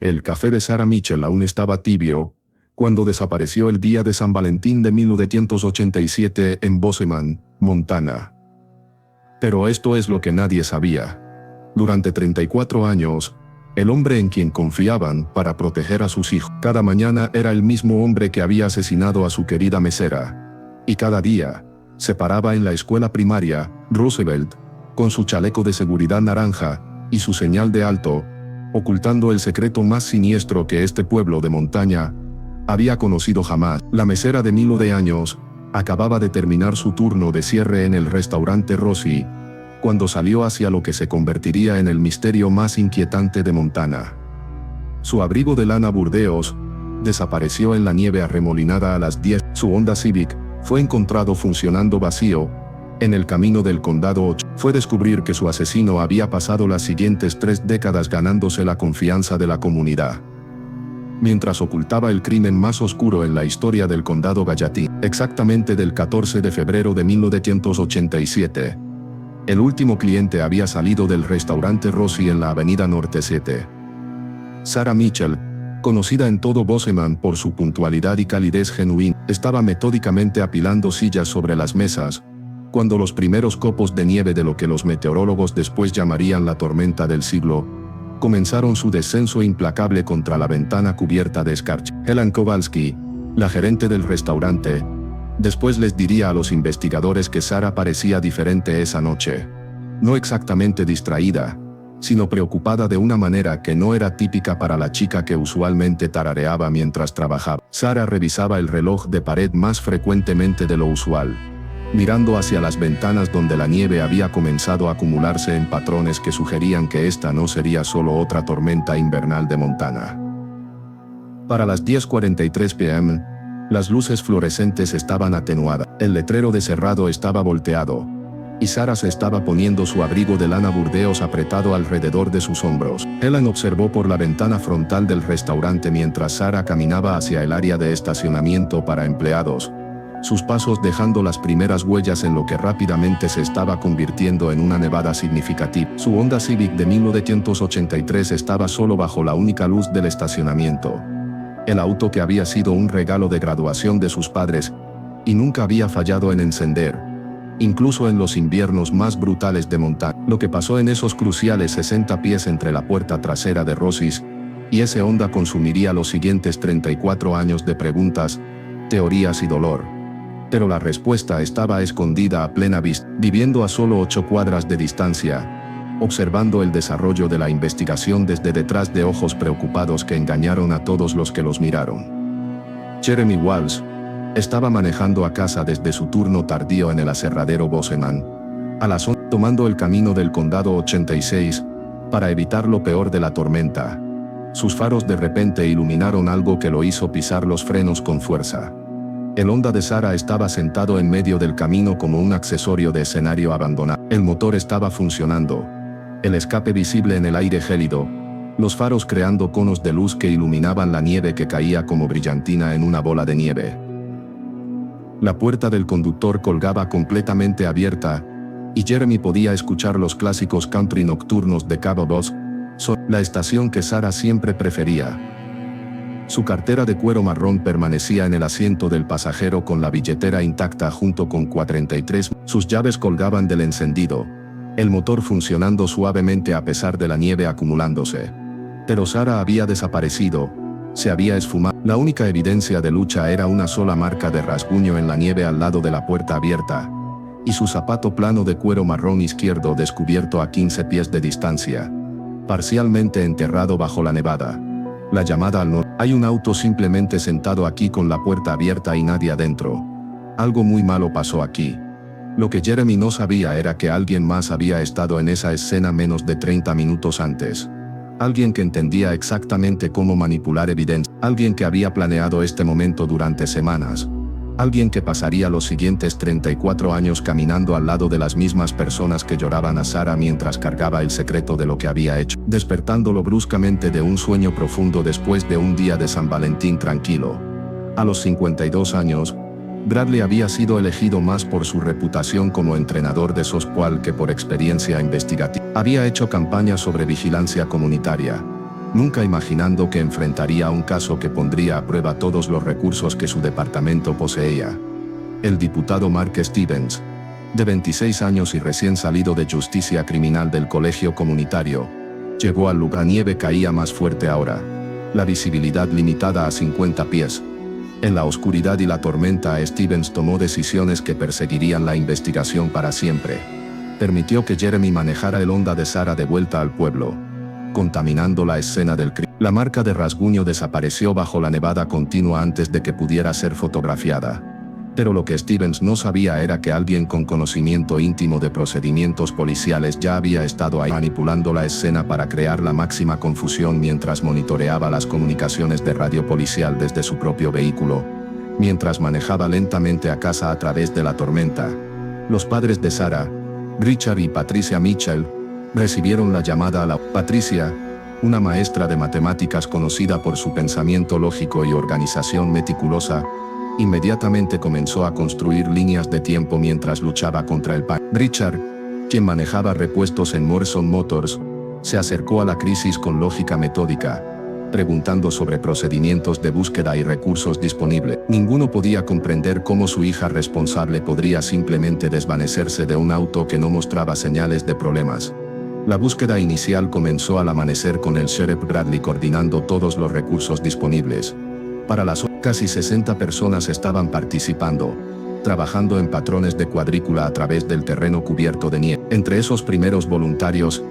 El café de Sarah Mitchell aún estaba tibio cuando desapareció el día de San Valentín de 1987 en Bozeman, Montana. Pero esto es lo que nadie sabía. Durante 34 años, el hombre en quien confiaban para proteger a sus hijos cada mañana era el mismo hombre que había asesinado a su querida mesera. Y cada día, se paraba en la escuela primaria, Roosevelt, con su chaleco de seguridad naranja y su señal de alto, ocultando el secreto más siniestro que este pueblo de montaña había conocido jamás. La mesera de 1000 años acababa de terminar su turno de cierre en el restaurante Rosie, cuando salió hacia lo que se convertiría en el misterio más inquietante de Montana. Su abrigo de lana Burdeos desapareció en la nieve arremolinada a las 10. Su Honda Civic fue encontrado funcionando vacío en el camino del condado 8. Fue descubrir que su asesino había pasado las siguientes 3 décadas ganándose la confianza de la comunidad, mientras ocultaba el crimen más oscuro en la historia del condado Gallatin. Exactamente del 14 de febrero de 1987. El último cliente había salido del restaurante Rosie en la avenida Norte 7. Sarah Mitchell, conocida en todo Bozeman por su puntualidad y calidez genuina, estaba metódicamente apilando sillas sobre las mesas, cuando los primeros copos de nieve de lo que los meteorólogos después llamarían la tormenta del siglo, comenzaron su descenso implacable contra la ventana cubierta de escarcha. Helen Kowalski, la gerente del restaurante, después les diría a los investigadores que Sarah parecía diferente esa noche. No exactamente distraída, sino preocupada de una manera que no era típica para la chica que usualmente tarareaba mientras trabajaba. Sarah revisaba el reloj de pared más frecuentemente de lo usual, mirando hacia las ventanas donde la nieve había comenzado a acumularse en patrones que sugerían que esta no sería solo otra tormenta invernal de Montana. Para las 10:43 p.m., las luces fluorescentes estaban atenuadas, el letrero de cerrado estaba volteado, y Sarah se estaba poniendo su abrigo de lana Burdeos apretado alrededor de sus hombros. Helen observó por la ventana frontal del restaurante mientras Sarah caminaba hacia el área de estacionamiento para empleados, sus pasos dejando las primeras huellas en lo que rápidamente se estaba convirtiendo en una nevada significativa. Su Honda Civic de 1983 estaba solo bajo la única luz del estacionamiento. El auto que había sido un regalo de graduación de sus padres, y nunca había fallado en encender, incluso en los inviernos más brutales de Montana. Lo que pasó en esos cruciales 60 pies entre la puerta trasera de Rosie's y ese Honda consumiría los siguientes 34 años de preguntas, teorías y dolor. Pero la respuesta estaba escondida a plena vista, viviendo a solo 8 cuadras de distancia, observando el desarrollo de la investigación desde detrás de ojos preocupados que engañaron a todos los que los miraron. Jeremy Walsh estaba manejando a casa desde su turno tardío en el aserradero Bozeman, a las 11, tomando el camino del condado 86, para evitar lo peor de la tormenta. Sus faros de repente iluminaron algo que lo hizo pisar los frenos con fuerza. El Honda de Sarah estaba sentado en medio del camino como un accesorio de escenario abandonado. El motor estaba funcionando, el escape visible en el aire gélido, los faros creando conos de luz que iluminaban la nieve que caía como brillantina en una bola de nieve. La puerta del conductor colgaba completamente abierta, y Jeremy podía escuchar los clásicos country nocturnos de Cabo Boss, la estación que Sarah siempre prefería. Su cartera de cuero marrón permanecía en el asiento del pasajero con la billetera intacta junto con 43. Sus llaves colgaban del encendido, el motor funcionando suavemente a pesar de la nieve acumulándose. Pero Sarah había desaparecido, se había esfumado. La única evidencia de lucha era una sola marca de rasguño en la nieve al lado de la puerta abierta, y su zapato plano de cuero marrón izquierdo descubierto a 15 pies de distancia, parcialmente enterrado bajo la nevada. La llamada al norte. Hay un auto simplemente sentado aquí con la puerta abierta y nadie adentro. Algo muy malo pasó aquí. Lo que Jeremy no sabía era que alguien más había estado en esa escena menos de 30 minutos antes. Alguien que entendía exactamente cómo manipular evidencia. Alguien que había planeado este momento durante semanas. Alguien que pasaría los siguientes 34 años caminando al lado de las mismas personas que lloraban a Sarah mientras cargaba el secreto de lo que había hecho, despertándolo bruscamente de un sueño profundo después de un día de San Valentín tranquilo. A los 52 años, Bradley había sido elegido más por su reputación como entrenador de softball que por experiencia investigativa. Había hecho campaña sobre vigilancia comunitaria, nunca imaginando que enfrentaría un caso que pondría a prueba todos los recursos que su departamento poseía. El diputado Mark Stevens, de 26 años y recién salido de justicia criminal del colegio comunitario, llegó al lugar. La nieve caía más fuerte ahora. La visibilidad limitada a 50 pies. En la oscuridad y la tormenta, Stevens tomó decisiones que perseguirían la investigación para siempre. Permitió que Jeremy manejara el Honda de Sarah de vuelta al pueblo, contaminando la escena del crimen. La marca de rasguño desapareció bajo la nevada continua antes de que pudiera ser fotografiada. Pero lo que Stevens no sabía era que alguien con conocimiento íntimo de procedimientos policiales ya había estado ahí manipulando la escena para crear la máxima confusión mientras monitoreaba las comunicaciones de radio policial desde su propio vehículo, mientras manejaba lentamente a casa a través de la tormenta. Los padres de Sarah, Richard y Patricia Mitchell, recibieron la llamada a la Patricia, una maestra de matemáticas conocida por su pensamiento lógico y organización meticulosa, inmediatamente comenzó a construir líneas de tiempo mientras luchaba contra el pánico. Richard, quien manejaba repuestos en Morrison Motors, se acercó a la crisis con lógica metódica, preguntando sobre procedimientos de búsqueda y recursos disponibles. Ninguno podía comprender cómo su hija responsable podría simplemente desvanecerse de un auto que no mostraba señales de problemas. La búsqueda inicial comenzó al amanecer con el sheriff Bradley coordinando todos los recursos disponibles. Para las casi 60 personas estaban participando, trabajando en patrones de cuadrícula a través del terreno cubierto de nieve. Entre esos primeros voluntarios,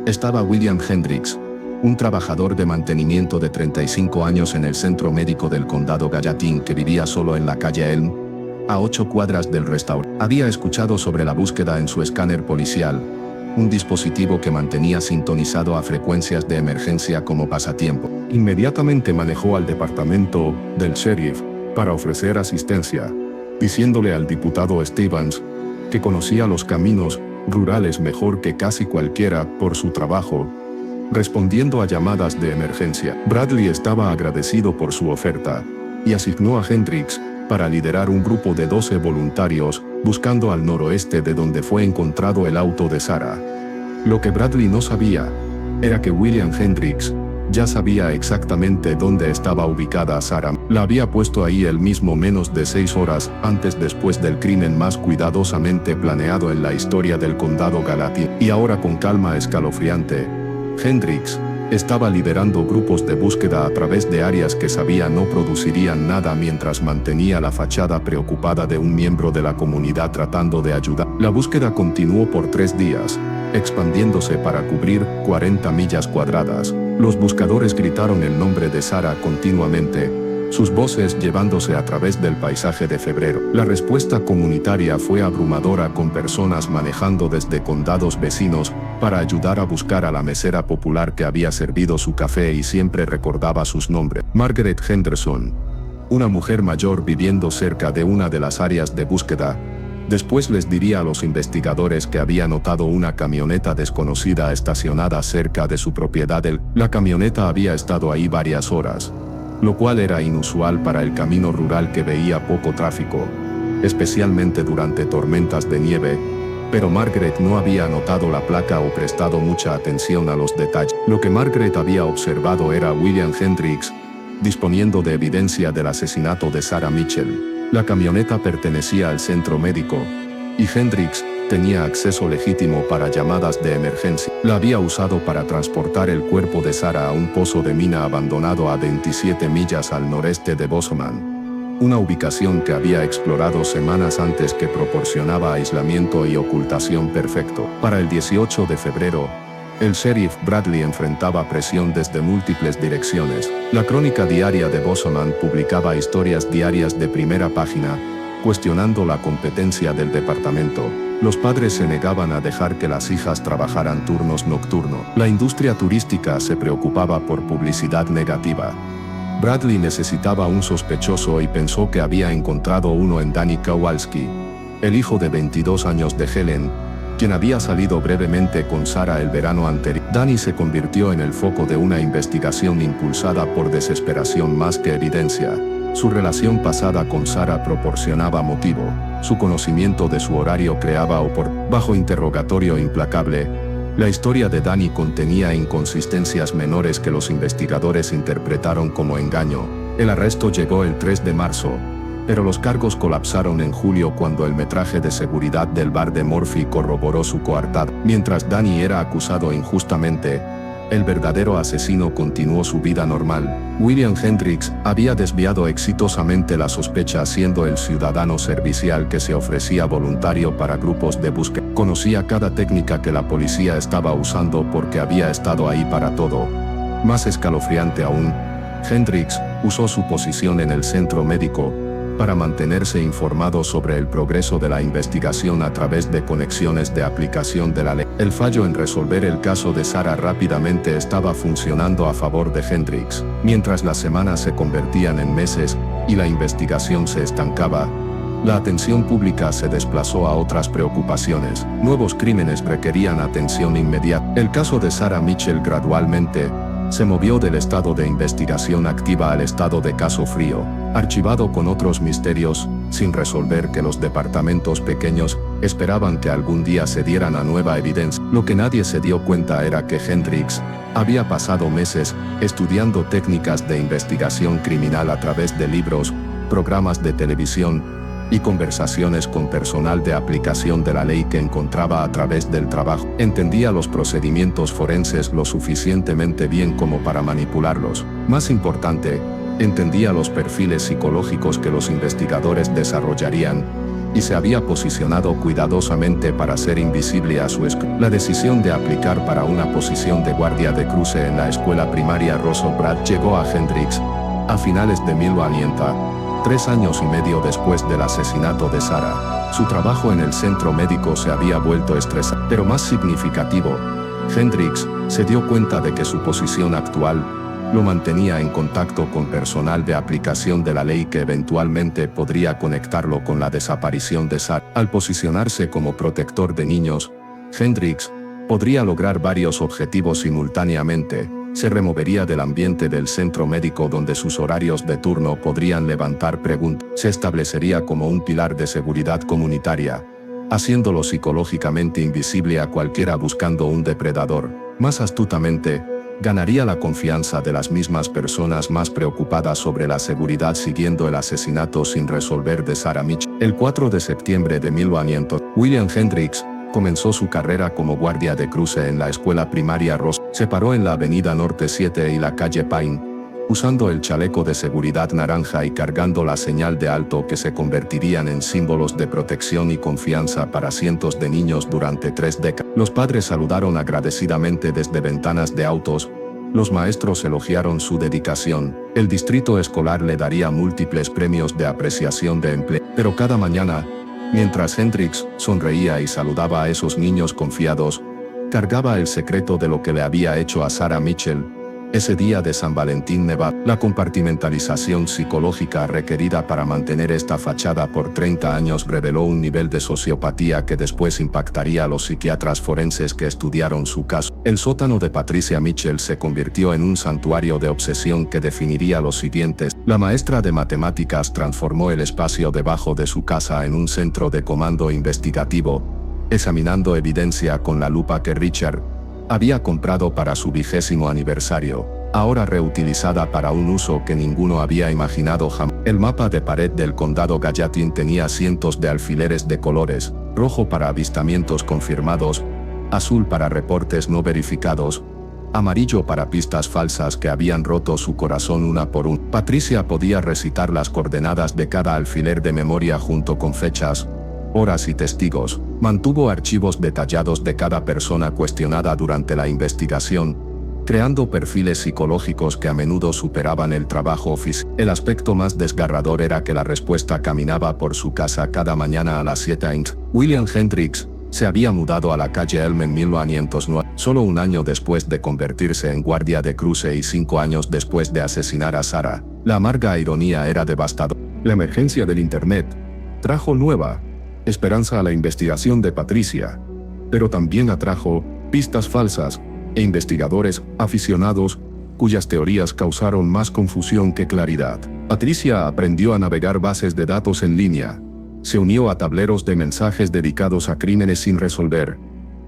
estaba William Hendricks, un trabajador de mantenimiento de 35 años en el centro médico del condado Gallatin que vivía solo en la calle Elm, a 8 cuadras del restaurante. Había escuchado sobre la búsqueda en su escáner policial, un dispositivo que mantenía sintonizado a frecuencias de emergencia como pasatiempo. Inmediatamente manejó al departamento del sheriff para ofrecer asistencia, diciéndole al diputado Stevens que conocía los caminos rurales mejor que casi cualquiera por su trabajo, respondiendo a llamadas de emergencia. Bradley estaba agradecido por su oferta y asignó a Hendricks para liderar un grupo de 12 voluntarios buscando al noroeste de donde fue encontrado el auto de Sarah. Lo que Bradley no sabía era que William Hendricks ya sabía exactamente dónde estaba ubicada Sarah. La había puesto ahí él mismo menos de 6 horas antes después del crimen más cuidadosamente planeado en la historia del condado Gallatin. Y ahora con calma escalofriante, Hendricks estaba liderando grupos de búsqueda a través de áreas que sabía no producirían nada mientras mantenía la fachada preocupada de un miembro de la comunidad tratando de ayudar. La búsqueda continuó por 3 días, expandiéndose para cubrir 40 millas cuadradas. Los buscadores gritaron el nombre de Sarah continuamente, sus voces llevándose a través del paisaje de febrero. La respuesta comunitaria fue abrumadora, con personas manejando desde condados vecinos para ayudar a buscar a la mesera popular que había servido su café y siempre recordaba sus nombres. Margaret Henderson, una mujer mayor viviendo cerca de una de las áreas de búsqueda, después les diría a los investigadores que había notado una camioneta desconocida estacionada cerca de su propiedad. La camioneta había estado ahí varias horas, lo cual era inusual para el camino rural que veía poco tráfico, especialmente durante tormentas de nieve, pero Margaret no había notado la placa o prestado mucha atención a los detalles. Lo que Margaret había observado era a William Hendricks disponiendo de evidencia del asesinato de Sarah Mitchell. La camioneta pertenecía al centro médico, y Hendricks tenía acceso legítimo para llamadas de emergencia. La había usado para transportar el cuerpo de Sarah a un pozo de mina abandonado a 27 millas al noreste de Bozeman, una ubicación que había explorado semanas antes, que proporcionaba aislamiento y ocultación perfecto. Para el 18 de febrero, el sheriff Bradley enfrentaba presión desde múltiples direcciones. La crónica diaria de Bozeman publicaba historias diarias de primera página, cuestionando la competencia del departamento. Los padres se negaban a dejar que las hijas trabajaran turnos nocturnos. La industria turística se preocupaba por publicidad negativa. Bradley necesitaba un sospechoso y pensó que había encontrado uno en Danny Kowalski, el hijo de 22 años de Helen, quien había salido brevemente con Sarah el verano anterior. Danny se convirtió en el foco de una investigación impulsada por desesperación más que evidencia. Su relación pasada con Sarah proporcionaba motivo, su conocimiento de su horario creaba bajo interrogatorio implacable, La historia de Danny contenía inconsistencias menores que los investigadores interpretaron como engaño. El arresto llegó el 3 de marzo, pero los cargos colapsaron en julio cuando el metraje de seguridad del bar de Murphy corroboró su coartada. Mientras Danny era acusado injustamente, el verdadero asesino continuó su vida normal. William Hendricks había desviado exitosamente la sospecha siendo el ciudadano servicial que se ofrecía voluntario para grupos de búsqueda. Conocía cada técnica que la policía estaba usando porque había estado ahí para todo. Más escalofriante aún, Hendricks usó su posición en el centro médico para mantenerse informado sobre el progreso de la investigación a través de conexiones de aplicación de la ley. El fallo en resolver el caso de Sarah rápidamente estaba funcionando a favor de Hendricks. Mientras las semanas se convertían en meses y la investigación se estancaba, la atención pública se desplazó a otras preocupaciones. Nuevos crímenes requerían atención inmediata. El caso de Sarah Mitchell gradualmente se movió del estado de investigación activa al estado de caso frío, archivado con otros misterios, sin resolver que los departamentos pequeños esperaban que algún día se dieran a nueva evidencia. Lo que nadie se dio cuenta era que Hendricks había pasado meses estudiando técnicas de investigación criminal a través de libros, programas de televisión y conversaciones con personal de aplicación de la ley que encontraba a través del trabajo. Entendía los procedimientos forenses lo suficientemente bien como para manipularlos. Más importante, entendía los perfiles psicológicos que los investigadores desarrollarían, y se había posicionado cuidadosamente para ser invisible a su escuela. La decisión de aplicar para una posición de guardia de cruce en la escuela primaria Russell Pratt llegó a Hendricks a finales de 1990. 3 años y medio después del asesinato de Sarah, su trabajo en el centro médico se había vuelto estresante. Pero más significativo, Hendricks se dio cuenta de que su posición actual lo mantenía en contacto con personal de aplicación de la ley que eventualmente podría conectarlo con la desaparición de Sarah. Al posicionarse como protector de niños, Hendricks podría lograr varios objetivos simultáneamente. Se removería del ambiente del centro médico donde sus horarios de turno podrían levantar preguntas. Se establecería como un pilar de seguridad comunitaria, haciéndolo psicológicamente invisible a cualquiera buscando un depredador. Más astutamente, ganaría la confianza de las mismas personas más preocupadas sobre la seguridad siguiendo el asesinato sin resolver de Sarah Mitchell. El 4 de septiembre de 1900, William Hendricks comenzó su carrera como guardia de cruce en la escuela primaria Ross. Se paró en la avenida Norte 7 y la calle Pine, usando el chaleco de seguridad naranja y cargando la señal de alto que se convertirían en símbolos de protección y confianza para cientos de niños durante 3 décadas. Los padres saludaron agradecidamente desde ventanas de autos, los maestros elogiaron su dedicación, el distrito escolar le daría múltiples premios de apreciación de empleo. Pero cada mañana, mientras Hendricks sonreía y saludaba a esos niños confiados, cargaba el secreto de lo que le había hecho a Sarah Mitchell ese día de San Valentín Nevada. La compartimentalización psicológica requerida para mantener esta fachada por 30 años reveló un nivel de sociopatía que después impactaría a los psiquiatras forenses que estudiaron su caso. El sótano de Patricia Mitchell se convirtió en un santuario de obsesión que definiría los siguientes. La maestra de matemáticas transformó el espacio debajo de su casa en un centro de comando investigativo, examinando evidencia con la lupa que Richard había comprado para su 20º aniversario, ahora reutilizada para un uso que ninguno había imaginado jamás. El mapa de pared del condado Gallatin tenía cientos de alfileres de colores, rojo para avistamientos confirmados, azul para reportes no verificados, amarillo para pistas falsas que habían roto su corazón una por una. Patricia podía recitar las coordenadas de cada alfiler de memoria junto con fechas, horas y testigos. Mantuvo archivos detallados de cada persona cuestionada durante la investigación, creando perfiles psicológicos que a menudo superaban el trabajo oficial. El aspecto más desgarrador era que la respuesta caminaba por su casa cada mañana a las 7 a.m. William Hendricks se había mudado a la calle Elm en 1909, solo un año después de convertirse en guardia de cruce y 5 años después de asesinar a Sarah. La amarga ironía era devastadora. La emergencia del Internet trajo nueva esperanza a la investigación de Patricia, pero también atrajo pistas falsas e investigadores aficionados cuyas teorías causaron más confusión que claridad. Patricia aprendió a navegar bases de datos en línea, se unió a tableros de mensajes dedicados a crímenes sin resolver,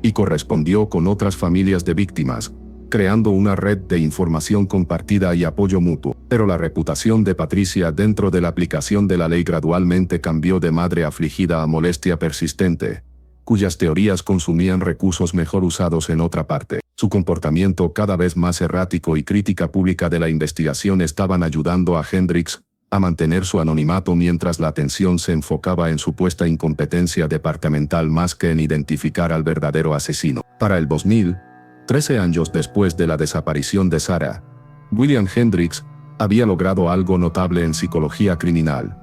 y correspondió con otras familias de víctimas, creando una red de información compartida y apoyo mutuo. Pero la reputación de Patricia dentro de la aplicación de la ley gradualmente cambió de madre afligida a molestia persistente, cuyas teorías consumían recursos mejor usados en otra parte. Su comportamiento cada vez más errático y crítica pública de la investigación estaban ayudando a Hendricks a mantener su anonimato mientras la atención se enfocaba en supuesta incompetencia departamental más que en identificar al verdadero asesino. Para el 2000, 13 años después de la desaparición de Sarah, William Hendricks había logrado algo notable en psicología criminal.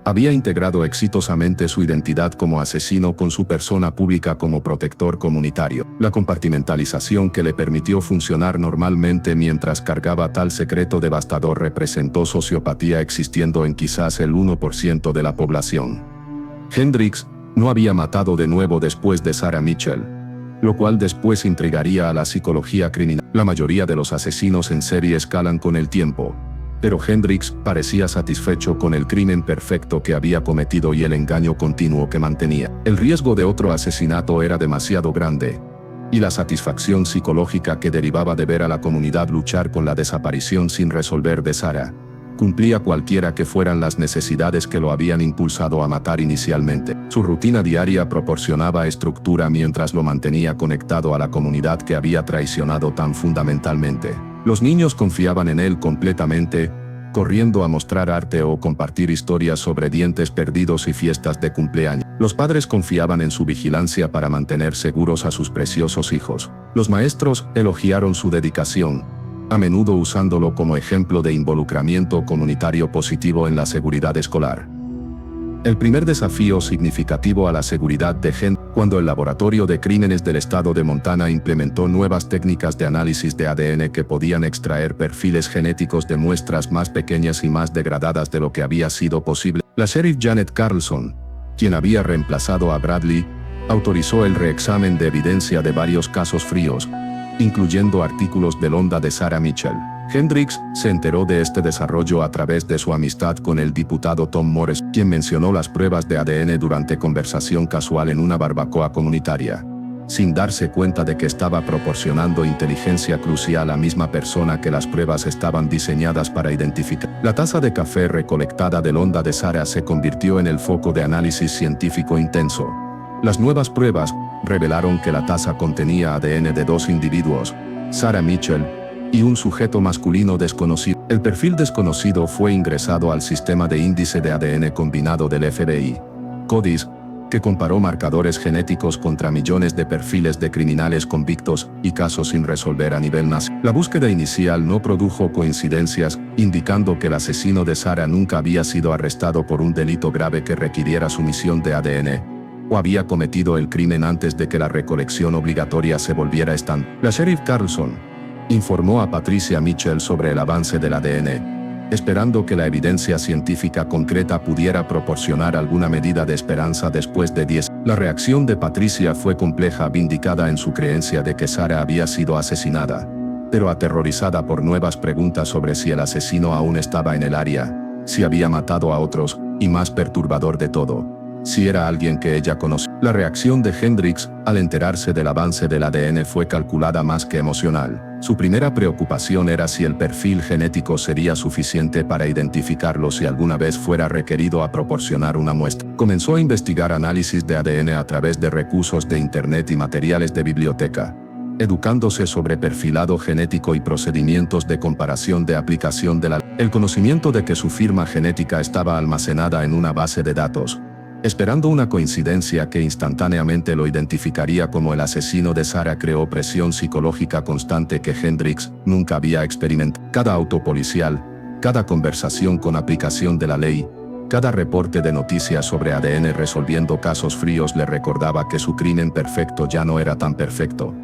Había integrado exitosamente su identidad como asesino con su persona pública como protector comunitario. La compartimentalización que le permitió funcionar normalmente mientras cargaba tal secreto devastador representó sociopatía existiendo en quizás el 1% de la población. Hendricks no había matado de nuevo después de Sarah Mitchell, lo cual después intrigaría a la psicología criminal. La mayoría de los asesinos en serie escalan con el tiempo, pero Hendricks parecía satisfecho con el crimen perfecto que había cometido y el engaño continuo que mantenía. El riesgo de otro asesinato era demasiado grande, y la satisfacción psicológica que derivaba de ver a la comunidad luchar con la desaparición sin resolver de Sarah cumplía cualquiera que fueran las necesidades que lo habían impulsado a matar inicialmente. Su rutina diaria proporcionaba estructura mientras lo mantenía conectado a la comunidad que había traicionado tan fundamentalmente. Los niños confiaban en él completamente, corriendo a mostrar arte o compartir historias sobre dientes perdidos y fiestas de cumpleaños. Los padres confiaban en su vigilancia para mantener seguros a sus preciosos hijos. Los maestros elogiaron su dedicación, a menudo usándolo como ejemplo de involucramiento comunitario positivo en la seguridad escolar. El primer desafío significativo a la seguridad de Hendricks cuando el Laboratorio de Crímenes del Estado de Montana implementó nuevas técnicas de análisis de ADN que podían extraer perfiles genéticos de muestras más pequeñas y más degradadas de lo que había sido posible. La sheriff Janet Carlson, quien había reemplazado a Bradley, autorizó el reexamen de evidencia de varios casos fríos, incluyendo artículos del onda de Sarah Mitchell. Hendricks se enteró de este desarrollo a través de su amistad con el diputado Tom Morris, quien mencionó las pruebas de ADN durante conversación casual en una barbacoa comunitaria, sin darse cuenta de que estaba proporcionando inteligencia crucial a la misma persona que las pruebas estaban diseñadas para identificar. La taza de café recolectada del onda de Sarah se convirtió en el foco de análisis científico intenso. Las nuevas pruebas revelaron que la taza contenía ADN de dos individuos, Sarah Mitchell y un sujeto masculino desconocido. El perfil desconocido fue ingresado al sistema de índice de ADN combinado del FBI, CODIS, que comparó marcadores genéticos contra millones de perfiles de criminales convictos y casos sin resolver a nivel nacional. La búsqueda inicial no produjo coincidencias, indicando que el asesino de Sarah nunca había sido arrestado por un delito grave que requiriera sumisión de ADN, o había cometido el crimen antes de que la recolección obligatoria se volviera estándar. La sheriff Carlson informó a Patricia Mitchell sobre el avance del ADN, esperando que la evidencia científica concreta pudiera proporcionar alguna medida de esperanza después de 10. La reacción de Patricia fue compleja, vindicada en su creencia de que Sarah había sido asesinada, pero aterrorizada por nuevas preguntas sobre si el asesino aún estaba en el área, si había matado a otros, y más perturbador de todo, si era alguien que ella conocía. La reacción de Hendricks al enterarse del avance del ADN fue calculada más que emocional. Su primera preocupación era si el perfil genético sería suficiente para identificarlo si alguna vez fuera requerido a proporcionar una muestra. Comenzó a investigar análisis de ADN a través de recursos de Internet y materiales de biblioteca, educándose sobre perfilado genético y procedimientos de comparación de aplicación de la ley. El conocimiento de que su firma genética estaba almacenada en una base de datos, esperando una coincidencia que instantáneamente lo identificaría como el asesino de Sarah, creó presión psicológica constante que Hendricks nunca había experimentado. Cada auto policial, cada conversación con aplicación de la ley, cada reporte de noticias sobre ADN resolviendo casos fríos le recordaba que su crimen perfecto ya no era tan perfecto.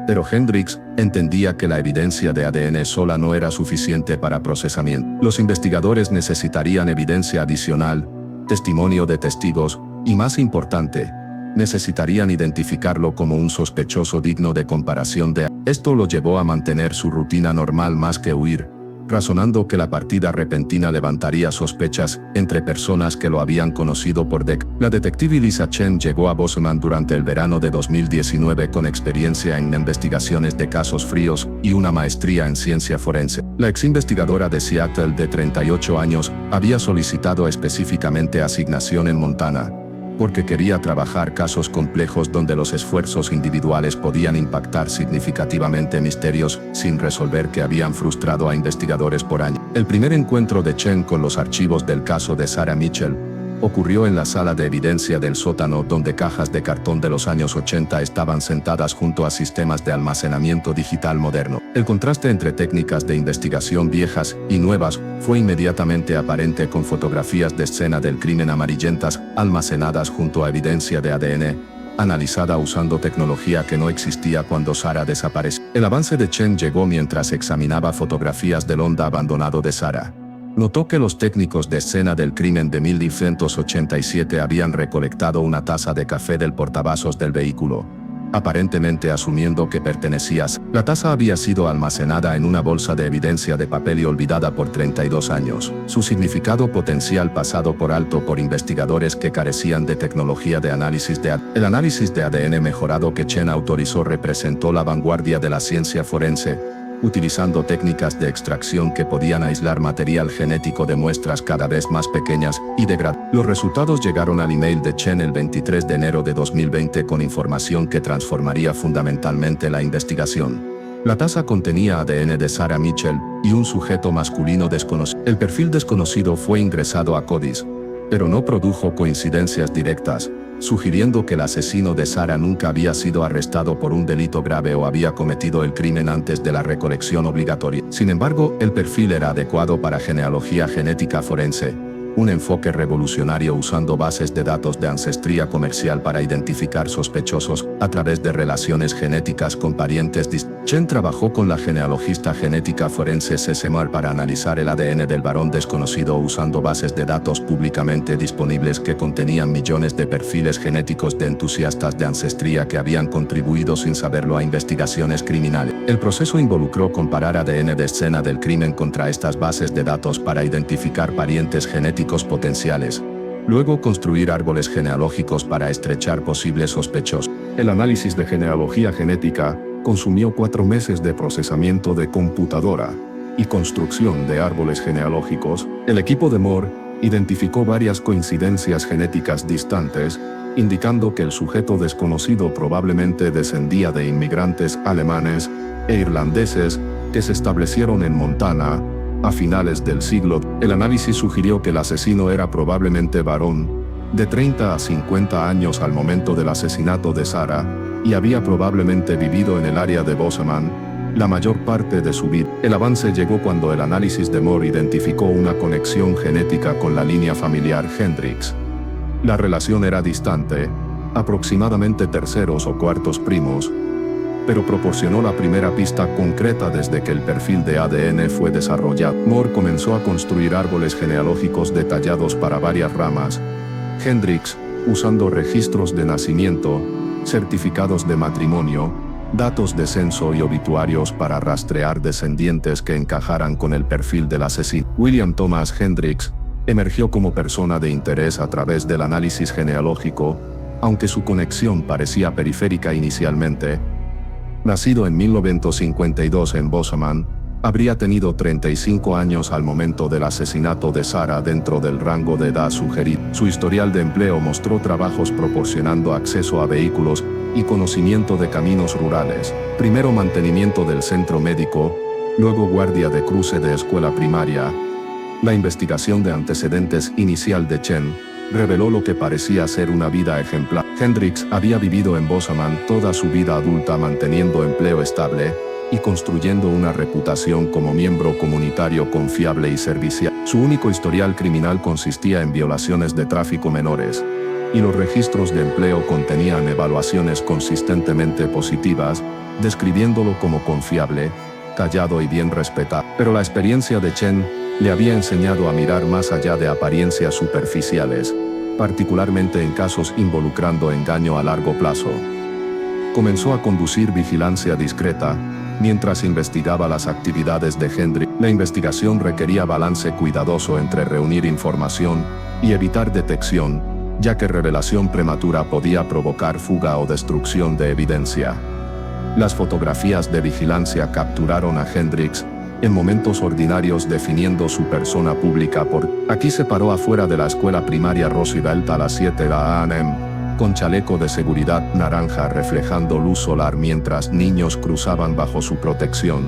Pero Hendricks entendía que la evidencia de ADN sola no era suficiente para procesamiento. Los investigadores necesitarían evidencia adicional, testimonio de testigos, y más importante, necesitarían identificarlo como un sospechoso digno de comparación. Esto lo llevó a mantener su rutina normal más que huir, razonando que la partida repentina levantaría sospechas entre personas que lo habían conocido por décadas. La detective Lisa Chen llegó a Bozeman durante el verano de 2019 con experiencia en investigaciones de casos fríos y una maestría en ciencia forense. La exinvestigadora de Seattle de 38 años había solicitado específicamente asignación en Montana, porque quería trabajar casos complejos donde los esfuerzos individuales podían impactar significativamente misterios sin resolver que habían frustrado a investigadores por años. El primer encuentro de Chen con los archivos del caso de Sarah Mitchell ocurrió en la sala de evidencia del sótano, donde cajas de cartón de los años 80 estaban sentadas junto a sistemas de almacenamiento digital moderno. El contraste entre técnicas de investigación viejas y nuevas fue inmediatamente aparente, con fotografías de escena del crimen amarillentas almacenadas junto a evidencia de ADN, analizada usando tecnología que no existía cuando Sarah desapareció. El avance de Chen llegó mientras examinaba fotografías del Honda abandonado de Sarah. Notó que los técnicos de escena del crimen de 1987 habían recolectado una taza de café del portavasos del vehículo, aparentemente asumiendo que pertenecía a Sarah. La taza había sido almacenada en una bolsa de evidencia de papel y olvidada por 32 años. Su significado potencial pasado por alto por investigadores que carecían de tecnología de análisis de ADN. El análisis de ADN mejorado que Chen autorizó representó la vanguardia de la ciencia forense, utilizando técnicas de extracción que podían aislar material genético de muestras cada vez más pequeñas y degradadas. Los resultados llegaron al email de Chen el 23 de enero de 2020 con información que transformaría fundamentalmente la investigación. La taza contenía ADN de Sarah Mitchell y un sujeto masculino desconocido. El perfil desconocido fue ingresado a CODIS, pero no produjo coincidencias directas, sugiriendo que el asesino de Sarah nunca había sido arrestado por un delito grave o había cometido el crimen antes de la recolección obligatoria. Sin embargo, el perfil era adecuado para genealogía genética forense, un enfoque revolucionario usando bases de datos de ancestría comercial para identificar sospechosos a través de relaciones genéticas con parientes distintos. Chen trabajó con la genealogista genética forense Cece Moore para analizar el ADN del varón desconocido usando bases de datos públicamente disponibles que contenían millones de perfiles genéticos de entusiastas de ancestría que habían contribuido sin saberlo a investigaciones criminales. El proceso involucró comparar ADN de escena del crimen contra estas bases de datos para identificar parientes genéticos potenciales. Luego construir árboles genealógicos para estrechar posibles sospechosos. El análisis de genealogía genética consumió 4 meses de procesamiento de computadora y construcción de árboles genealógicos. El equipo de Moore identificó varias coincidencias genéticas distantes, indicando que el sujeto desconocido probablemente descendía de inmigrantes alemanes e irlandeses que se establecieron en Montana a finales del siglo. El análisis sugirió que el asesino era probablemente varón, de 30 a 50 años al momento del asesinato de Sarah, y había probablemente vivido en el área de Bozeman la mayor parte de su vida. El avance llegó cuando el análisis de Moore identificó una conexión genética con la línea familiar Hendricks. La relación era distante, aproximadamente terceros o cuartos primos, pero proporcionó la primera pista concreta desde que el perfil de ADN fue desarrollado. Moore comenzó a construir árboles genealógicos detallados para varias ramas Hendricks, usando registros de nacimiento, certificados de matrimonio, datos de censo y obituarios para rastrear descendientes que encajaran con el perfil del asesino. William Thomas Hendricks emergió como persona de interés a través del análisis genealógico, aunque su conexión parecía periférica inicialmente. Nacido en 1952 en Bozeman, habría tenido 35 años al momento del asesinato de Sarah, dentro del rango de edad sugerido. Su historial de empleo mostró trabajos proporcionando acceso a vehículos y conocimiento de caminos rurales, primero mantenimiento del centro médico, luego guardia de cruce de escuela primaria. La investigación de antecedentes inicial de Chen reveló lo que parecía ser una vida ejemplar. Hendricks había vivido en Bozeman toda su vida adulta, manteniendo empleo estable y construyendo una reputación como miembro comunitario confiable y servicial. Su único historial criminal consistía en violaciones de tráfico menores, y los registros de empleo contenían evaluaciones consistentemente positivas, describiéndolo como confiable, callado y bien respetado. Pero la experiencia de Chen le había enseñado a mirar más allá de apariencias superficiales, particularmente en casos involucrando engaño a largo plazo. Comenzó a conducir vigilancia discreta, Mientras investigaba las actividades de Hendrix, la investigación requería balance cuidadoso entre reunir información y evitar detección, ya que revelación prematura podía provocar fuga o destrucción de evidencia. Las fotografías de vigilancia capturaron a Hendrix en momentos ordinarios definiendo su persona pública aquí se paró afuera de la escuela primaria Roosevelt a las 7 a.m., con chaleco de seguridad naranja reflejando luz solar mientras niños cruzaban bajo su protección.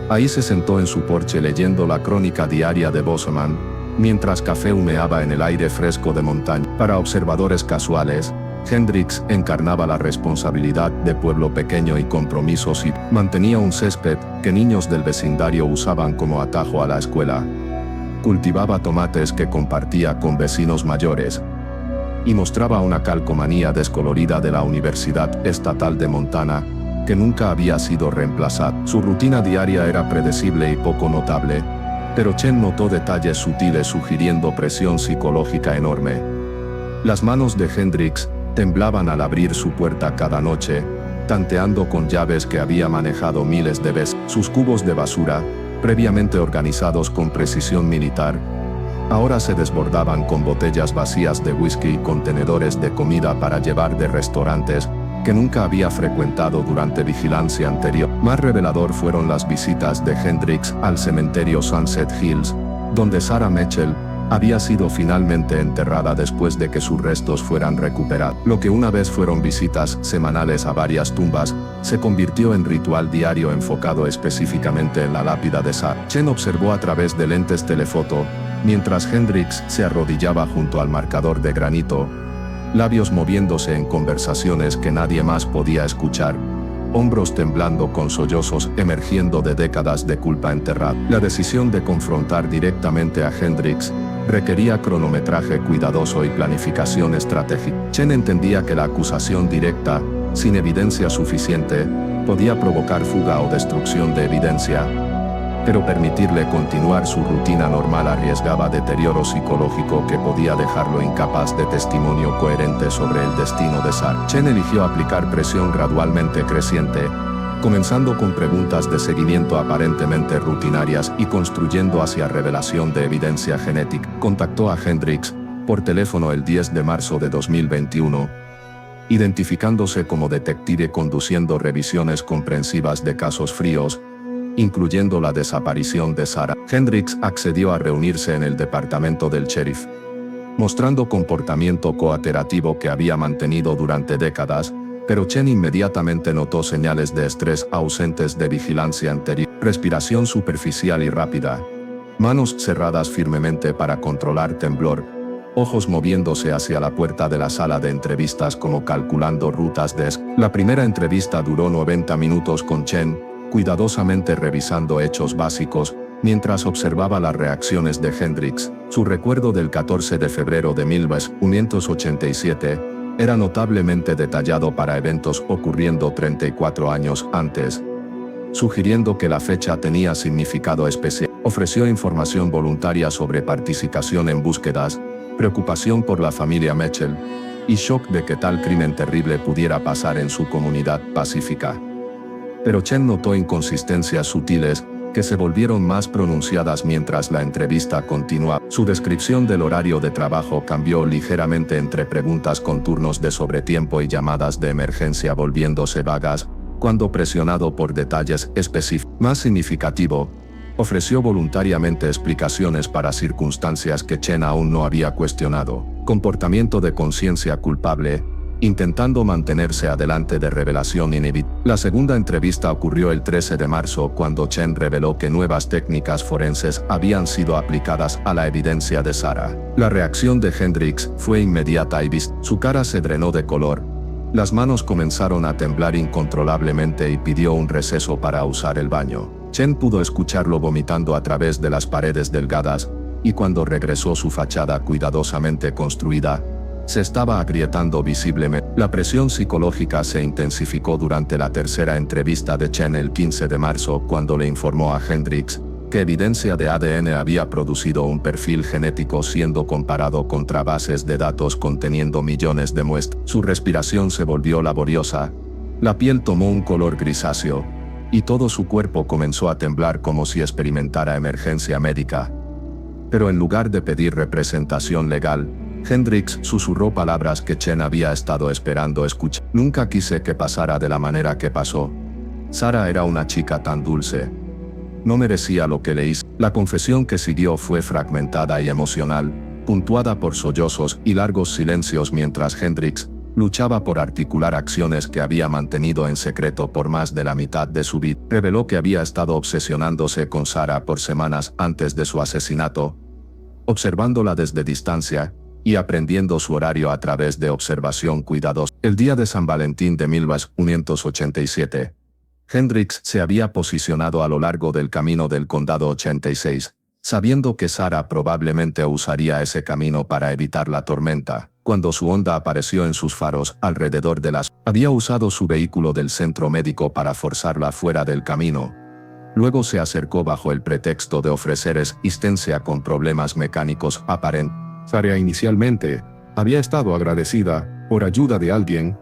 Ahí se sentó en su porche leyendo la crónica diaria de Boseman, mientras café humeaba en el aire fresco de montaña. Para observadores casuales, Hendrix encarnaba la responsabilidad de pueblo pequeño y compromisos y mantenía un césped que niños del vecindario usaban como atajo a la escuela. Cultivaba tomates que compartía con vecinos mayores. Y mostraba una calcomanía descolorida de la Universidad Estatal de Montana, que nunca había sido reemplazada. Su rutina diaria era predecible y poco notable, pero Chen notó detalles sutiles sugiriendo presión psicológica enorme. Las manos de Hendrix temblaban al abrir su puerta cada noche, tanteando con llaves que había manejado miles de veces. Sus cubos de basura, previamente organizados con precisión militar, ahora se desbordaban con botellas vacías de whisky y contenedores de comida para llevar de restaurantes que nunca había frecuentado durante vigilancia anterior. Más revelador fueron las visitas de Hendrix al cementerio Sunset Hills, donde Sarah Mitchell había sido finalmente enterrada después de que sus restos fueran recuperados. Lo que una vez fueron visitas semanales a varias tumbas, se convirtió en ritual diario enfocado específicamente en la lápida de Sarah. Chen observó a través de lentes telefoto, mientras Hendrix se arrodillaba junto al marcador de granito, labios moviéndose en conversaciones que nadie más podía escuchar, hombros temblando con sollozos emergiendo de décadas de culpa enterrada. La decisión de confrontar directamente a Hendrix requería cronometraje cuidadoso y planificación estratégica. Chen entendía que la acusación directa, sin evidencia suficiente, podía provocar fuga o destrucción de evidencia, pero permitirle continuar su rutina normal arriesgaba deterioro psicológico que podía dejarlo incapaz de testimonio coherente sobre el destino de Sarah. Chen eligió aplicar presión gradualmente creciente, comenzando con preguntas de seguimiento aparentemente rutinarias y construyendo hacia revelación de evidencia genética. Contactó a Hendrix por teléfono el 10 de marzo de 2021, identificándose como detective conduciendo revisiones comprensivas de casos fríos, incluyendo la desaparición de Sarah. Hendrix accedió a reunirse en el departamento del sheriff, mostrando comportamiento coaterativo que había mantenido durante décadas, pero Chen inmediatamente notó señales de estrés ausentes de vigilancia anterior, respiración superficial y rápida, manos cerradas firmemente para controlar temblor, ojos moviéndose hacia la puerta de la sala de entrevistas como calculando rutas de escape. La primera entrevista duró 90 minutos con Chen, cuidadosamente revisando hechos básicos, mientras observaba las reacciones de Hendrix. Su recuerdo del 14 de febrero de 1987 era notablemente detallado para eventos ocurriendo 34 años antes, sugiriendo que la fecha tenía significado especial. Ofreció información voluntaria sobre participación en búsquedas, preocupación por la familia Mitchell, y shock de que tal crimen terrible pudiera pasar en su comunidad pacífica. Pero Chen notó inconsistencias sutiles, que se volvieron más pronunciadas mientras la entrevista continuaba. Su descripción del horario de trabajo cambió ligeramente entre preguntas con turnos de sobretiempo y llamadas de emergencia volviéndose vagas, cuando presionado por detalles específicos. Más significativo, ofreció voluntariamente explicaciones para circunstancias que Chen aún no había cuestionado. Comportamiento de conciencia culpable, intentando mantenerse adelante de revelación inevitable. La segunda entrevista ocurrió el 13 de marzo cuando Chen reveló que nuevas técnicas forenses habían sido aplicadas a la evidencia de Sarah. La reacción de Hendrix fue inmediata y vista. Su cara se drenó de color. Las manos comenzaron a temblar incontrolablemente y pidió un receso para usar el baño. Chen pudo escucharlo vomitando a través de las paredes delgadas, y cuando regresó su fachada cuidadosamente construida, se estaba agrietando visiblemente. La presión psicológica se intensificó durante la tercera entrevista de Chen el 15 de marzo cuando le informó a Hendrix que evidencia de ADN había producido un perfil genético siendo comparado contra bases de datos conteniendo millones de muestras. Su respiración se volvió laboriosa, la piel tomó un color grisáceo, y todo su cuerpo comenzó a temblar como si experimentara emergencia médica. Pero en lugar de pedir representación legal, Hendricks susurró palabras que Chen había estado esperando escuchar. Nunca quise que pasara de la manera que pasó. Sara era una chica tan dulce. No merecía lo que le hice. La confesión que siguió fue fragmentada y emocional, puntuada por sollozos y largos silencios mientras Hendricks luchaba por articular acciones que había mantenido en secreto por más de la mitad de su vida. Reveló que había estado obsesionándose con Sara por semanas antes de su asesinato, observándola desde distancia y aprendiendo su horario a través de observación cuidadosa. El día de San Valentín de 1987, Hendricks se había posicionado a lo largo del camino del Condado 86, sabiendo que Sara probablemente usaría ese camino para evitar la tormenta. Cuando su Honda apareció en sus faros alrededor de las... Había usado su vehículo del centro médico para forzarla fuera del camino. Luego se acercó bajo el pretexto de ofrecer asistencia con problemas mecánicos aparentes. Sara inicialmente había estado agradecida por ayuda de alguien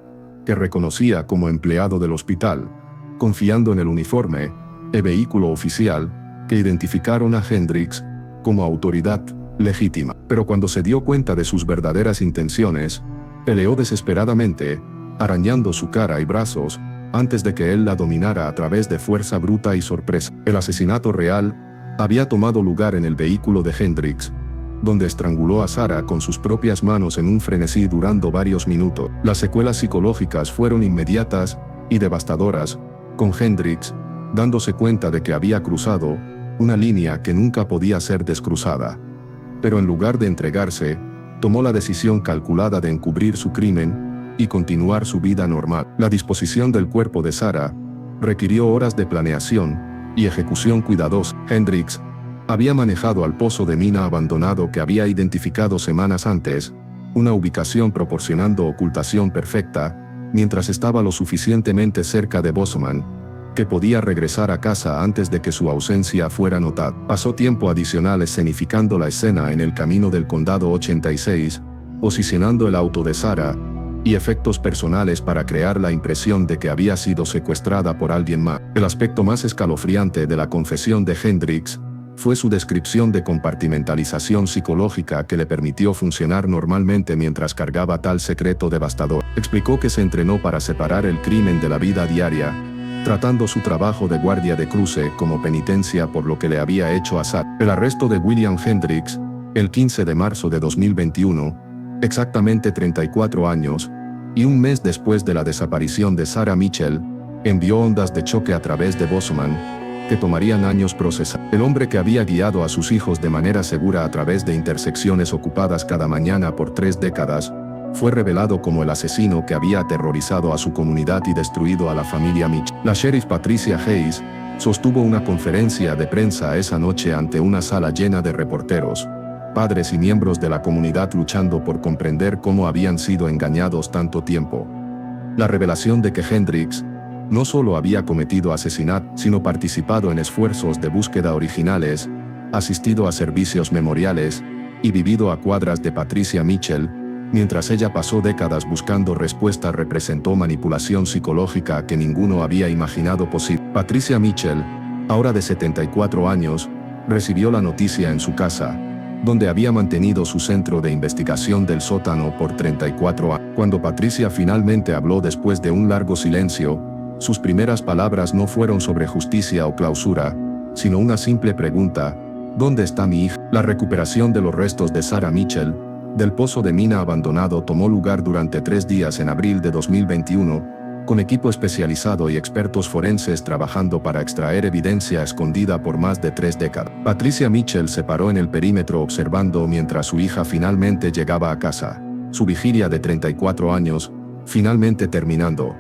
que reconocía como empleado del hospital, confiando en el uniforme, el vehículo oficial, que identificaron a Hendricks como autoridad legítima. Pero cuando se dio cuenta de sus verdaderas intenciones, peleó desesperadamente, arañando su cara y brazos, antes de que él la dominara a través de fuerza bruta y sorpresa. El asesinato real había tomado lugar en el vehículo de Hendricks, donde estranguló a Sara con sus propias manos en un frenesí durando varios minutos. Las secuelas psicológicas fueron inmediatas y devastadoras, con Hendricks dándose cuenta de que había cruzado una línea que nunca podía ser descruzada. Pero en lugar de entregarse, tomó la decisión calculada de encubrir su crimen y continuar su vida normal. La disposición del cuerpo de Sara requirió horas de planeación y ejecución cuidadosa. Hendricks había manejado al pozo de mina abandonado que había identificado semanas antes, una ubicación proporcionando ocultación perfecta, mientras estaba lo suficientemente cerca de Bozeman, que podía regresar a casa antes de que su ausencia fuera notada. Pasó tiempo adicional escenificando la escena en el camino del Condado 86, posicionando el auto de Sara, y efectos personales para crear la impresión de que había sido secuestrada por alguien más. El aspecto más escalofriante de la confesión de Hendricks fue su descripción de compartimentalización psicológica que le permitió funcionar normalmente mientras cargaba tal secreto devastador. Explicó que se entrenó para separar el crimen de la vida diaria, tratando su trabajo de guardia de cruce como penitencia por lo que le había hecho a Sara. El arresto de William Hendricks, el 15 de marzo de 2021, exactamente 34 años, y un mes después de la desaparición de Sara Mitchell, envió ondas de choque a través de Bozeman, que tomarían años procesar. El hombre que había guiado a sus hijos de manera segura a través de intersecciones ocupadas cada mañana por 3 décadas, fue revelado como el asesino que había aterrorizado a su comunidad y destruido a la familia Mitchell. La sheriff Patricia Hayes sostuvo una conferencia de prensa esa noche ante una sala llena de reporteros, padres y miembros de la comunidad luchando por comprender cómo habían sido engañados tanto tiempo. La revelación de que Hendricks no solo había cometido asesinato, sino participado en esfuerzos de búsqueda originales, asistido a servicios memoriales, y vivido a cuadras de Patricia Mitchell, mientras ella pasó décadas buscando respuestas, representó manipulación psicológica que ninguno había imaginado posible. Patricia Mitchell, ahora de 74 años, recibió la noticia en su casa, donde había mantenido su centro de investigación del sótano por 34 años. Cuando Patricia finalmente habló después de un largo silencio, sus primeras palabras no fueron sobre justicia o clausura, sino una simple pregunta: ¿dónde está mi hija? La recuperación de los restos de Sara Mitchell del pozo de mina abandonado tomó lugar durante 3 días en abril de 2021, con equipo especializado y expertos forenses trabajando para extraer evidencia escondida por más de 3 décadas. Patricia Mitchell se paró en el perímetro observando mientras su hija finalmente llegaba a casa, su vigilia de 34 años, finalmente terminando.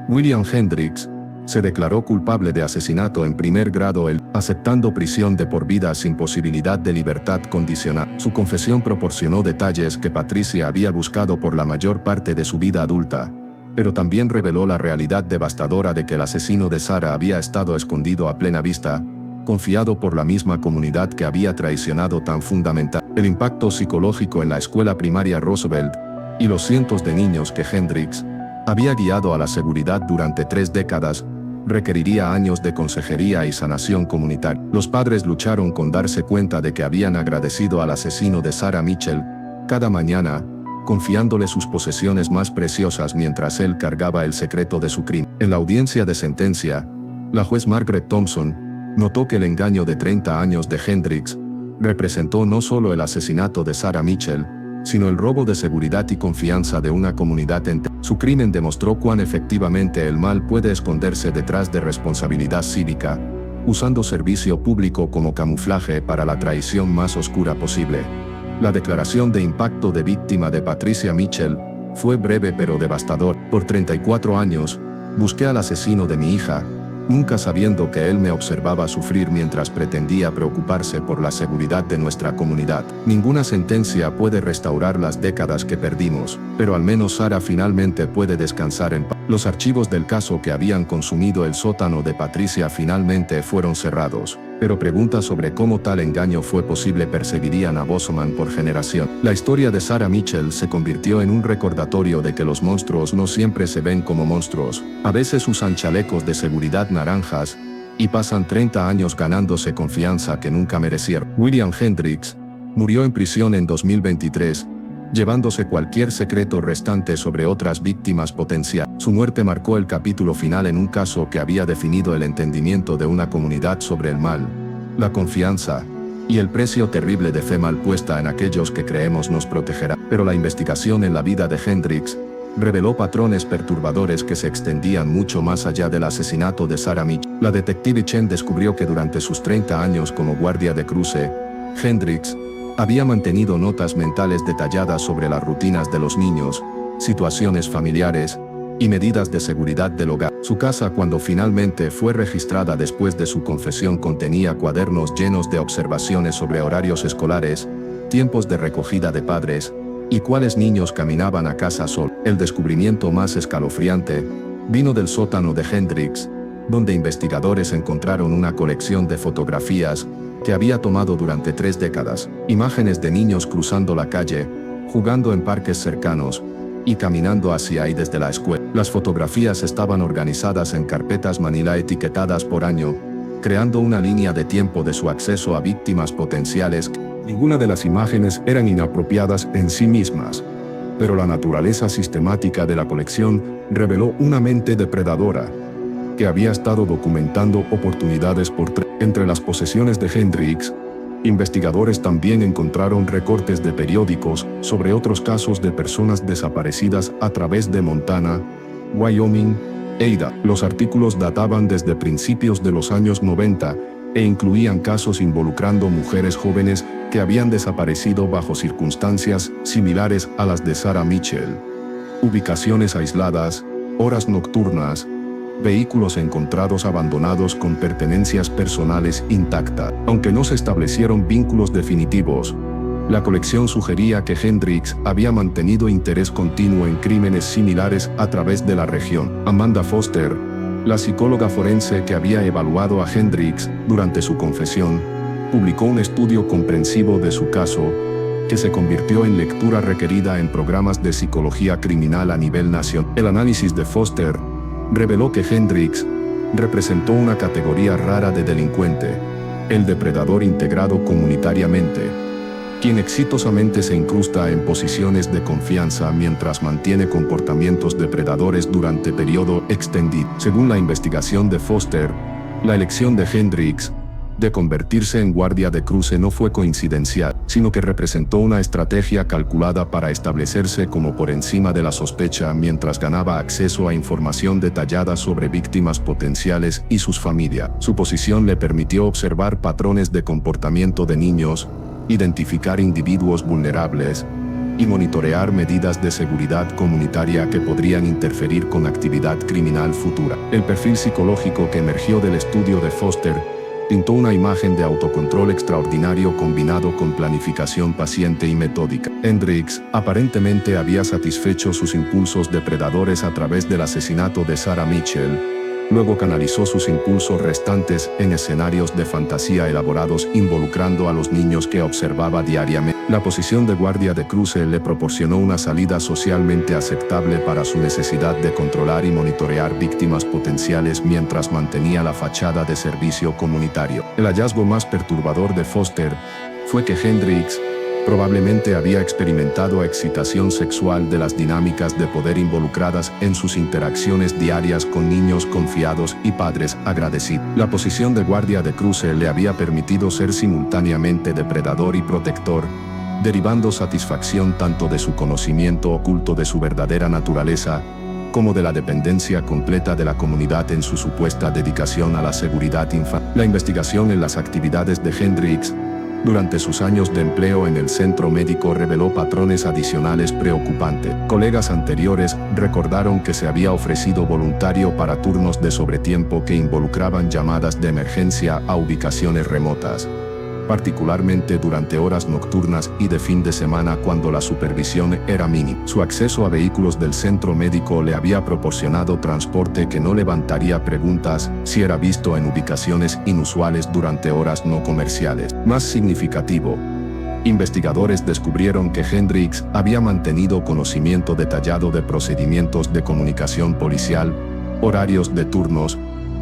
William Hendricks se declaró culpable de asesinato en primer grado, aceptando prisión de por vida sin posibilidad de libertad condicional. Su confesión proporcionó detalles que Patricia había buscado por la mayor parte de su vida adulta, pero también reveló la realidad devastadora de que el asesino de Sara había estado escondido a plena vista, confiado por la misma comunidad que había traicionado tan fundamental. El impacto psicológico en la escuela primaria Roosevelt y los cientos de niños que Hendricks había guiado a la seguridad durante 3 décadas, requeriría años de consejería y sanación comunitaria. Los padres lucharon con darse cuenta de que habían agradecido al asesino de Sarah Mitchell cada mañana, confiándole sus posesiones más preciosas mientras él cargaba el secreto de su crimen. En la audiencia de sentencia, la juez Margaret Thompson notó que el engaño de 30 años de Hendricks representó no solo el asesinato de Sarah Mitchell, sino el robo de seguridad y confianza de una comunidad entera. Su crimen demostró cuán efectivamente el mal puede esconderse detrás de responsabilidad cívica, usando servicio público como camuflaje para la traición más oscura posible. La declaración de impacto de víctima de Patricia Mitchell fue breve pero devastador. Por 34 años, busqué al asesino de mi hija, nunca sabiendo que él me observaba sufrir mientras pretendía preocuparse por la seguridad de nuestra comunidad. Ninguna sentencia puede restaurar las décadas que perdimos, pero al menos Sarah finalmente puede descansar en paz. Los archivos del caso que habían consumido el sótano de Patricia finalmente fueron cerrados, pero preguntas sobre cómo tal engaño fue posible perseguirían a Bozeman por generación. La historia de Sarah Mitchell se convirtió en un recordatorio de que los monstruos no siempre se ven como monstruos. A veces usan chalecos de seguridad naranjas y pasan 30 años ganándose confianza que nunca merecieron. William Hendricks murió en prisión en 2023, llevándose cualquier secreto restante sobre otras víctimas potenciales. Su muerte marcó el capítulo final en un caso que había definido el entendimiento de una comunidad sobre el mal, la confianza y el precio terrible de fe mal puesta en aquellos que creemos nos protegerá. Pero la investigación en la vida de Hendricks reveló patrones perturbadores que se extendían mucho más allá del asesinato de Sarah Mitchell. La detective Chen descubrió que durante sus 30 años como guardia de cruce, Hendricks había mantenido notas mentales detalladas sobre las rutinas de los niños, situaciones familiares y medidas de seguridad del hogar. Su casa, cuando finalmente fue registrada después de su confesión, contenía cuadernos llenos de observaciones sobre horarios escolares, tiempos de recogida de padres y cuáles niños caminaban a casa solos. El descubrimiento más escalofriante vino del sótano de Hendricks, donde investigadores encontraron una colección de fotografías que había tomado durante 3 décadas, imágenes de niños cruzando la calle, jugando en parques cercanos y caminando hacia y desde la escuela. Las fotografías estaban organizadas en carpetas manila etiquetadas por año, creando una línea de tiempo de su acceso a víctimas potenciales. Ninguna de las imágenes eran inapropiadas en sí mismas, pero la naturaleza sistemática de la colección reveló una mente depredadora que había estado documentando oportunidades por entre las posesiones de Hendricks. Investigadores también encontraron recortes de periódicos sobre otros casos de personas desaparecidas a través de Montana, Wyoming e Idaho. Los artículos databan desde principios de los años 90 e incluían casos involucrando mujeres jóvenes que habían desaparecido bajo circunstancias similares a las de Sarah Mitchell. Ubicaciones aisladas, horas nocturnas, vehículos encontrados abandonados con pertenencias personales intactas. Aunque no se establecieron vínculos definitivos, la colección sugería que Hendricks había mantenido interés continuo en crímenes similares a través de la región. Amanda Foster, la psicóloga forense que había evaluado a Hendricks durante su confesión, publicó un estudio comprensivo de su caso, que se convirtió en lectura requerida en programas de psicología criminal a nivel nacional. El análisis de Foster reveló que Hendricks representó una categoría rara de delincuente, el depredador integrado comunitariamente, quien exitosamente se incrusta en posiciones de confianza mientras mantiene comportamientos depredadores durante periodo extendido. Según la investigación de Foster, la elección de Hendricks de convertirse en guardia de cruce no fue coincidencial, sino que representó una estrategia calculada para establecerse como por encima de la sospecha mientras ganaba acceso a información detallada sobre víctimas potenciales y sus familias. Su posición le permitió observar patrones de comportamiento de niños, identificar individuos vulnerables y monitorear medidas de seguridad comunitaria que podrían interferir con actividad criminal futura. El perfil psicológico que emergió del estudio de Foster pintó una imagen de autocontrol extraordinario combinado con planificación paciente y metódica. Hendricks aparentemente había satisfecho sus impulsos depredadores a través del asesinato de Sarah Mitchell, Luego canalizó sus impulsos restantes en escenarios de fantasía elaborados involucrando a los niños que observaba diariamente. La posición de guardia de cruce le proporcionó una salida socialmente aceptable para su necesidad de controlar y monitorear víctimas potenciales mientras mantenía la fachada de servicio comunitario. El hallazgo más perturbador de Foster fue que Hendricks probablemente había experimentado excitación sexual de las dinámicas de poder involucradas en sus interacciones diarias con niños confiados y padres agradecidos. La posición de guardia de cruce le había permitido ser simultáneamente depredador y protector, derivando satisfacción tanto de su conocimiento oculto de su verdadera naturaleza, como de la dependencia completa de la comunidad en su supuesta dedicación a la seguridad infantil. La investigación en las actividades de Hendricks durante sus años de empleo en el centro médico reveló patrones adicionales preocupantes. Colegas anteriores recordaron que se había ofrecido voluntario para turnos de sobretiempo que involucraban llamadas de emergencia a ubicaciones remotas, particularmente durante horas nocturnas y de fin de semana cuando la supervisión era mínima. Su acceso a vehículos del centro médico le había proporcionado transporte que no levantaría preguntas si era visto en ubicaciones inusuales durante horas no comerciales. Más significativo, investigadores descubrieron que Hendricks había mantenido conocimiento detallado de procedimientos de comunicación policial, horarios de turnos,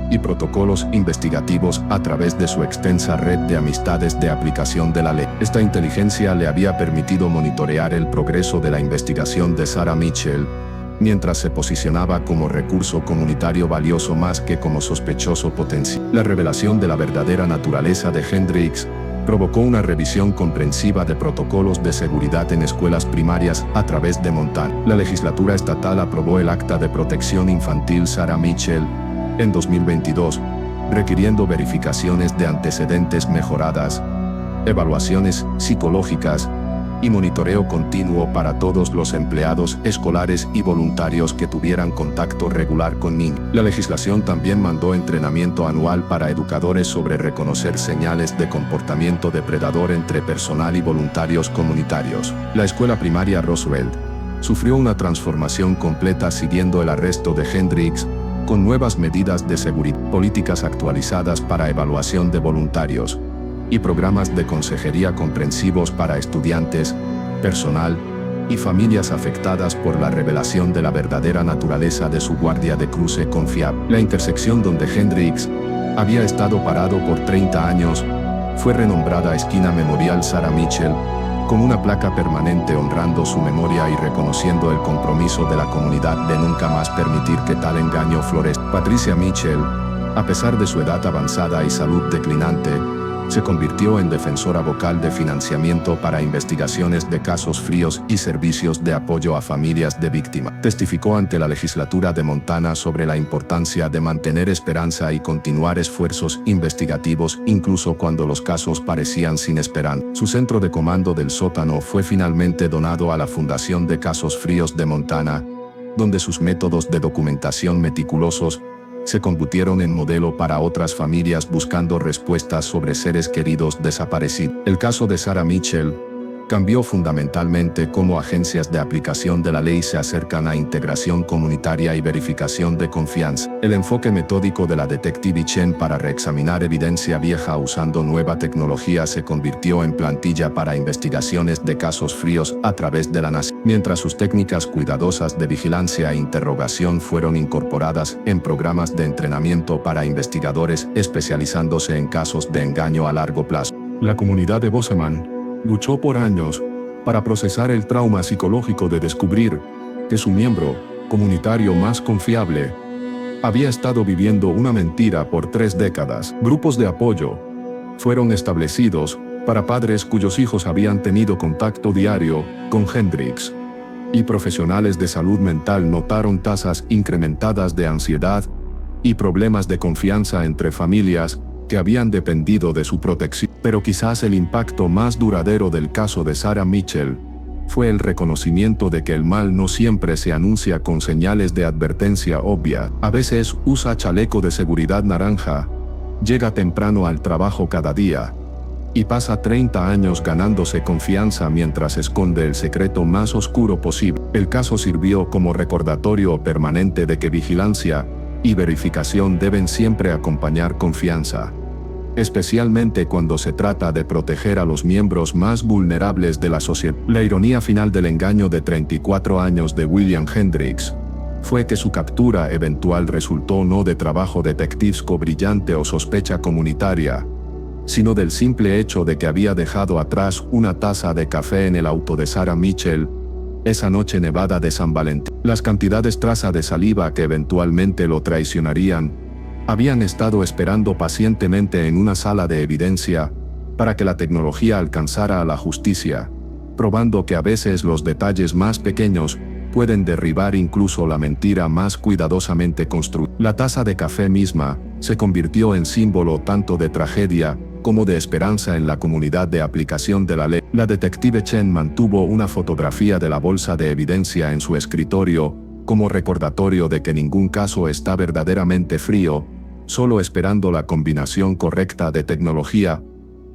y protocolos investigativos a través de su extensa red de amistades de aplicación de la ley. Esta inteligencia le había permitido monitorear el progreso de la investigación de Sarah Mitchell, mientras se posicionaba como recurso comunitario valioso más que como sospechoso potencial. La revelación de la verdadera naturaleza de Hendricks provocó una revisión comprensiva de protocolos de seguridad en escuelas primarias a través de Montana. La legislatura estatal aprobó el Acta de Protección Infantil Sarah Mitchell en 2022, requiriendo verificaciones de antecedentes mejoradas, evaluaciones psicológicas y monitoreo continuo para todos los empleados escolares y voluntarios que tuvieran contacto regular con niños. La legislación también mandó entrenamiento anual para educadores sobre reconocer señales de comportamiento depredador entre personal y voluntarios comunitarios. La escuela primaria Roosevelt sufrió una transformación completa siguiendo el arresto de Hendricks, con nuevas medidas de seguridad, políticas actualizadas para evaluación de voluntarios, y programas de consejería comprensivos para estudiantes, personal y familias afectadas por la revelación de la verdadera naturaleza de su guardia de cruce confiable. La intersección donde Hendricks había estado parado por 30 años fue renombrada Esquina Memorial Sarah Mitchell, con una placa permanente honrando su memoria y reconociendo el compromiso de la comunidad de nunca más permitir que tal engaño florezca. Patricia Mitchell, a pesar de su edad avanzada y salud declinante, se convirtió en defensora vocal de financiamiento para investigaciones de casos fríos y servicios de apoyo a familias de víctimas. Testificó ante la legislatura de Montana sobre la importancia de mantener esperanza y continuar esfuerzos investigativos incluso cuando los casos parecían sin esperanza. Su centro de comando del sótano fue finalmente donado a la Fundación de Casos Fríos de Montana, donde sus métodos de documentación meticulosos se convirtieron en modelo para otras familias buscando respuestas sobre seres queridos desaparecidos. El caso de Sarah Mitchell cambió fundamentalmente cómo agencias de aplicación de la ley se acercan a integración comunitaria y verificación de confianza. El enfoque metódico de la detective Chen para reexaminar evidencia vieja usando nueva tecnología se convirtió en plantilla para investigaciones de casos fríos a través de la nación, mientras sus técnicas cuidadosas de vigilancia e interrogación fueron incorporadas en programas de entrenamiento para investigadores especializándose en casos de engaño a largo plazo. La comunidad de Bozeman luchó por años para procesar el trauma psicológico de descubrir que su miembro comunitario más confiable había estado viviendo una mentira por 3 décadas. Grupos de apoyo fueron establecidos para padres cuyos hijos habían tenido contacto diario con Hendricks, y profesionales de salud mental notaron tasas incrementadas de ansiedad y problemas de confianza entre familias que habían dependido de su protección. Pero quizás el impacto más duradero del caso de Sarah Mitchell fue el reconocimiento de que el mal no siempre se anuncia con señales de advertencia obvia. A veces usa chaleco de seguridad naranja, llega temprano al trabajo cada día, y pasa 30 años ganándose confianza mientras esconde el secreto más oscuro posible. El caso sirvió como recordatorio permanente de que vigilancia y verificación deben siempre acompañar confianza, especialmente cuando se trata de proteger a los miembros más vulnerables de la sociedad. La ironía final del engaño de 34 años de William Hendricks fue que su captura eventual resultó no de trabajo detectivesco brillante o sospecha comunitaria, sino del simple hecho de que había dejado atrás una taza de café en el auto de Sarah Mitchell esa noche nevada de San Valentín. Las cantidades traza de saliva que eventualmente lo traicionarían habían estado esperando pacientemente en una sala de evidencia para que la tecnología alcanzara a la justicia, probando que a veces los detalles más pequeños pueden derribar incluso la mentira más cuidadosamente construida. La taza de café misma se convirtió en símbolo tanto de tragedia como de esperanza en la comunidad de aplicación de la ley. La detective Chen mantuvo una fotografía de la bolsa de evidencia en su escritorio como recordatorio de que ningún caso está verdaderamente frío, solo esperando la combinación correcta de tecnología,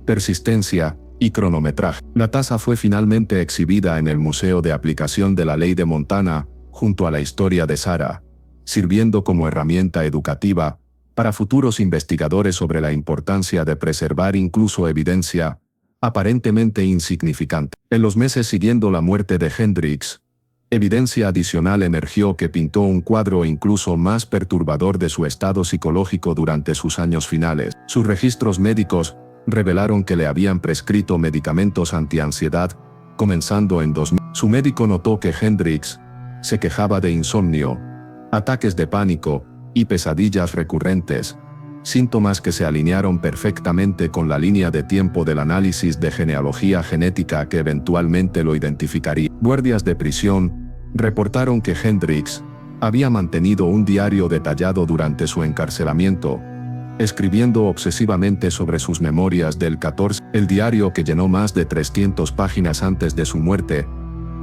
persistencia y cronometraje. La taza fue finalmente exhibida en el Museo de Aplicación de la Ley de Montana, junto a la historia de Sarah, sirviendo como herramienta educativa para futuros investigadores sobre la importancia de preservar incluso evidencia aparentemente insignificante. En los meses siguiendo la muerte de Hendricks, evidencia adicional emergió que pintó un cuadro incluso más perturbador de su estado psicológico durante sus años finales. Sus registros médicos revelaron que le habían prescrito medicamentos antiansiedad, comenzando en 2000. Su médico notó que Hendricks se quejaba de insomnio, ataques de pánico y pesadillas recurrentes, síntomas que se alinearon perfectamente con la línea de tiempo del análisis de genealogía genética que eventualmente lo identificaría. Guardias de prisión reportaron que Hendricks había mantenido un diario detallado durante su encarcelamiento, escribiendo obsesivamente sobre sus memorias del 14. El diario, que llenó más de 300 páginas antes de su muerte,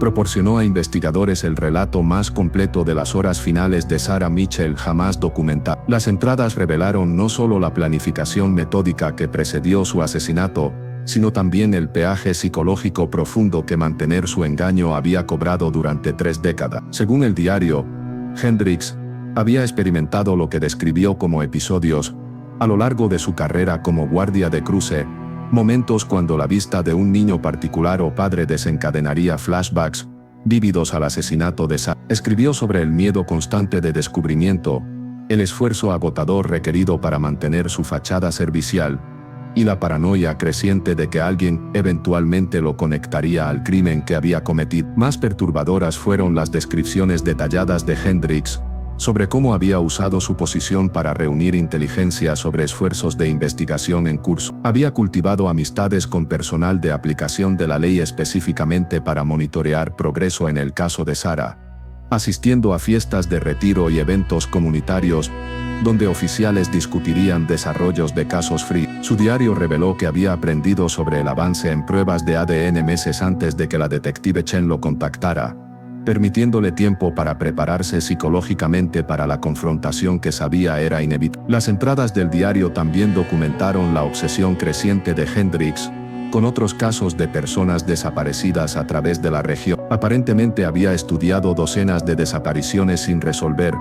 proporcionó a investigadores el relato más completo de las horas finales de Sarah Mitchell jamás documentada. Las entradas revelaron no solo la planificación metódica que precedió su asesinato, sino también el peaje psicológico profundo que mantener su engaño había cobrado durante 3 décadas. Según el diario, Hendricks había experimentado lo que describió como episodios a lo largo de su carrera como guardia de cruce, momentos cuando la vista de un niño particular o padre desencadenaría flashbacks vívidos al asesinato de Sarah. Escribió sobre el miedo constante de descubrimiento, el esfuerzo agotador requerido para mantener su fachada servicial, y la paranoia creciente de que alguien eventualmente lo conectaría al crimen que había cometido. Más perturbadoras fueron las descripciones detalladas de Hendricks sobre cómo había usado su posición para reunir inteligencia sobre esfuerzos de investigación en curso. Había cultivado amistades con personal de aplicación de la ley específicamente para monitorear progreso en el caso de Sarah, asistiendo a fiestas de retiro y eventos comunitarios, donde oficiales discutirían desarrollos de casos free. Su diario reveló que había aprendido sobre el avance en pruebas de ADN meses antes de que la detective Chen lo contactara, permitiéndole tiempo para prepararse psicológicamente para la confrontación que sabía era inevitable. Las entradas del diario también documentaron la obsesión creciente de Hendricks con otros casos de personas desaparecidas a través de la región. Aparentemente había estudiado docenas de desapariciones sin resolver,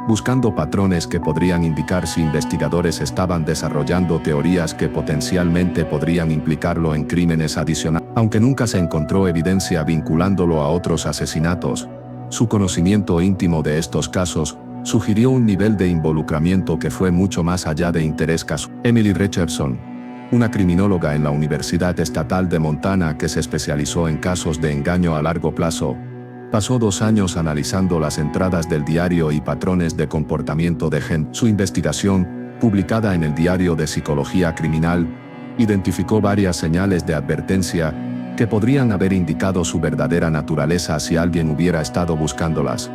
buscando patrones que podrían indicar si investigadores estaban desarrollando teorías que potencialmente podrían implicarlo en crímenes adicionales. Aunque nunca se encontró evidencia vinculándolo a otros asesinatos, su conocimiento íntimo de estos casos sugirió un nivel de involucramiento que fue mucho más allá de interés casual. Emily Richardson, una criminóloga en la Universidad Estatal de Montana que se especializó en casos de engaño a largo plazo, pasó 2 años analizando las entradas del diario y patrones de comportamiento de Hendricks. Su investigación, publicada en el Diario de Psicología Criminal, identificó varias señales de advertencia que podrían haber indicado su verdadera naturaleza si alguien hubiera estado buscándolas.